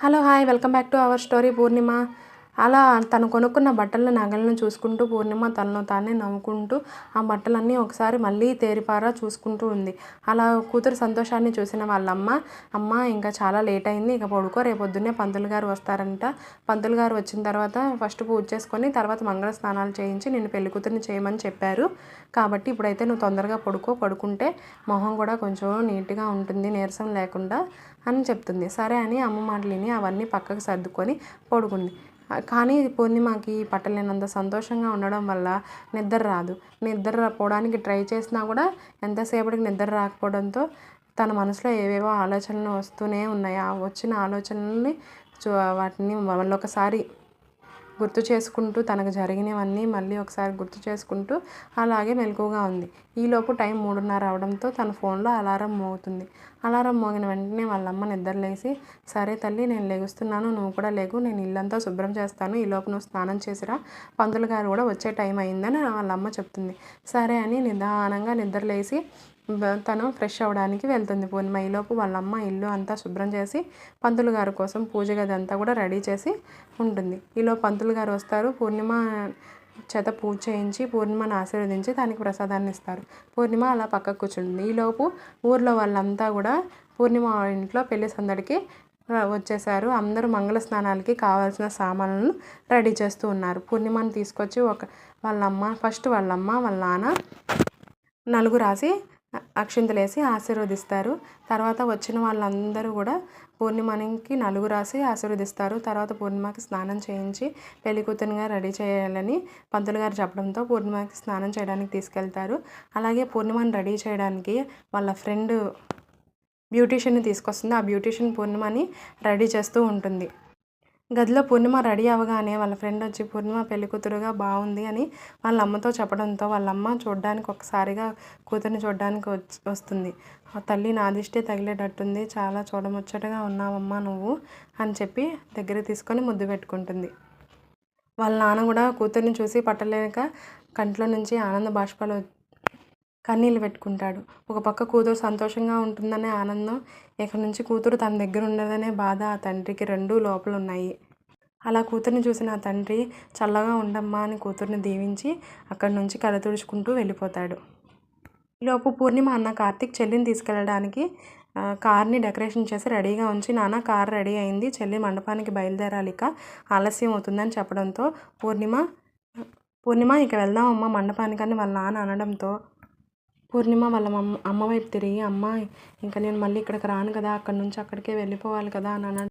Hello hi welcome back to our story Purnima. అలా తను కొనుక్కున్న బట్టలను నగలను చూసుకుంటూ పూర్ణిమ తనలో తానే నవ్వుకుంటూ ఆ బట్టలన్నీ ఒకసారి మళ్ళీ తేరిపారా చూసుకుంటూ ఉంది. అలా కూతురు సంతోషాన్ని చూసిన వాళ్ళమ్మ, అమ్మ ఇంకా చాలా లేట్ అయింది, ఇక పడుకో, రేపొద్దున్నే పంతులు గారు వస్తారంట. పంతులు గారు వచ్చిన తర్వాత ఫస్ట్ పూజ చేసుకొని తర్వాత మంగళ స్నానాలు చేయించి నిన్ను పెళ్లి కూతురిని చేయమని చెప్పారు. కాబట్టి ఇప్పుడైతే నువ్వు తొందరగా పడుకుంటే మొహం కూడా కొంచెం నీట్గా ఉంటుంది, నీరసం లేకుండా అని చెప్తుంది. సరే అని అమ్మ మాటలు విని అవన్నీ పక్కకు సర్దుకొని పడుకుంది. కానీ పూర్ణిమకి పట్టలేనంత సంతోషంగా ఉండడం వల్ల నిద్ర రాదు. నిద్ర పోవడానికి ట్రై చేసినా కూడా ఎంతసేపటికి నిద్ర రాకపోవడంతో తన మనసులో ఏవేవో ఆలోచనలు వస్తూనే ఉన్నాయి. ఆ వచ్చిన ఆలోచనల్ని వాటిని మళ్ళొకసారి గుర్తు చేసుకుంటూ తనకు జరిగినవన్నీ మళ్ళీ ఒకసారి గుర్తు చేసుకుంటూ అలాగే మెలకువగా ఉంది. ఈలోపు టైం 3:30 అవడంతో తన ఫోన్లో అలారం మోగుతుంది. అలారం మోగిన వెంటనే వాళ్ళమ్మ నిద్రలేసి, సరే తల్లి నేను లెగుస్తున్నాను, నువ్వు కూడా లేగు, నేను ఇల్లంతా శుభ్రం చేస్తాను, ఈలోపు నువ్వు స్నానం చేసిరా, పంతులు గారు కూడా వచ్చే టైం అయిందని వాళ్ళమ్మ చెప్తుంది. సరే అని నిదానంగా నిద్రలేసి తను ఫ్రెష్ అవ్వడానికి వెళ్తుంది పూర్ణిమ. ఈలోపు వాళ్ళమ్మ ఇల్లు అంతా శుభ్రం చేసి పంతులు గారి కోసం పూజ గది అంతా కూడా రెడీ చేసి ఉంటుంది. ఈలోపు పంతులు గారు వస్తారు. పూర్ణిమ చేత పూజ చేయించి పూర్ణిమను ఆశీర్వదించి దానికి ప్రసాదాన్ని ఇస్తారు. పూర్ణిమ అలా పక్కకు కూర్చుంటుంది. ఈలోపు ఊర్లో వాళ్ళంతా కూడా పూర్ణిమ ఇంట్లో పెళ్లి సందడికి వచ్చేసారు. అందరూ మంగళ స్నానాలకి కావాల్సిన సామాన్లను రెడీ చేస్తూ ఉన్నారు. పూర్ణిమను తీసుకొచ్చి వాళ్ళమ్మ వాళ్ళ నాన్న నలుగు రాసి అక్షింతలేసి ఆశీర్వదిస్తారు. తర్వాత వచ్చిన వాళ్ళందరూ కూడా పూర్ణిమకి నలుగు రాసి ఆశీర్వదిస్తారు. తర్వాత పూర్ణిమకి స్నానం చేయించి పెళ్లి కూతురుగా రెడీ చేయాలని పంతులు గారు చెప్పడంతో పూర్ణిమకి స్నానం చేయడానికి తీసుకెళ్తారు. అలాగే పూర్ణిమని రెడీ చేయడానికి వాళ్ళ ఫ్రెండ్ బ్యూటీషియన్ని తీసుకొస్తుంది. ఆ బ్యూటీషియన్ పూర్ణిమని రెడీ చేస్తూ ఉంటుంది. గదిలో పూర్ణిమ రెడీ అవ్వగానే వాళ్ళ ఫ్రెండ్ వచ్చి పూర్ణిమ పెళ్లి కూతురుగా బాగుంది అని వాళ్ళ అమ్మతో చెప్పడంతో వాళ్ళమ్మ చూడడానికి ఒకసారిగా కూతుర్ని చూడడానికి వస్తుంది. తల్లి నా దిష్టి తగిలేటట్టుంది, చాలా చూడముచ్చటగా ఉన్నావమ్మా నువ్వు అని చెప్పి దగ్గర తీసుకొని ముద్దు పెట్టుకుంటుంది. వాళ్ళ నాన్న కూడా కూతుర్ని చూసి పట్టలేక కంట్లో నుంచి ఆనంద బాష్పాలు కన్నీళ్ళు పెట్టుకుంటాడు. ఒక పక్క కూతురు సంతోషంగా ఉంటుందనే ఆనందం, ఇక నుంచి కూతురు తన దగ్గర ఉండదనే బాధ ఆ తండ్రికి రెండూ లోపల ఉన్నాయి. అలా కూతుర్ని చూసిన ఆ తండ్రి చల్లగా ఉండమ్మా అని కూతుర్ని దీవించి అక్కడి నుంచి కళ్ళ తుడుచుకుంటూ వెళ్ళిపోతాడు. ఈలోపు పూర్ణిమ అన్న కార్తీక్ చెల్లిని తీసుకెళ్ళడానికి కార్ని డెకరేషన్ చేసి రెడీగా ఉంచి, నాన్న కార్ రెడీ అయింది, చెల్లి మండపానికి బయలుదేరాలి, ఇక ఆలస్యం అవుతుందని చెప్పడంతో పూర్ణిమ ఇక వెళ్దామమ్మ మండపానికని వాళ్ళ నాన్న అనడంతో పూర్ణిమ వాళ్ళ అమ్మ వైపు తిరిగి, అమ్మ ఇంకా నేను మళ్ళీ ఇక్కడికి రాను కదా, అక్కడి నుంచి అక్కడికే వెళ్ళిపోవాలి కదా అని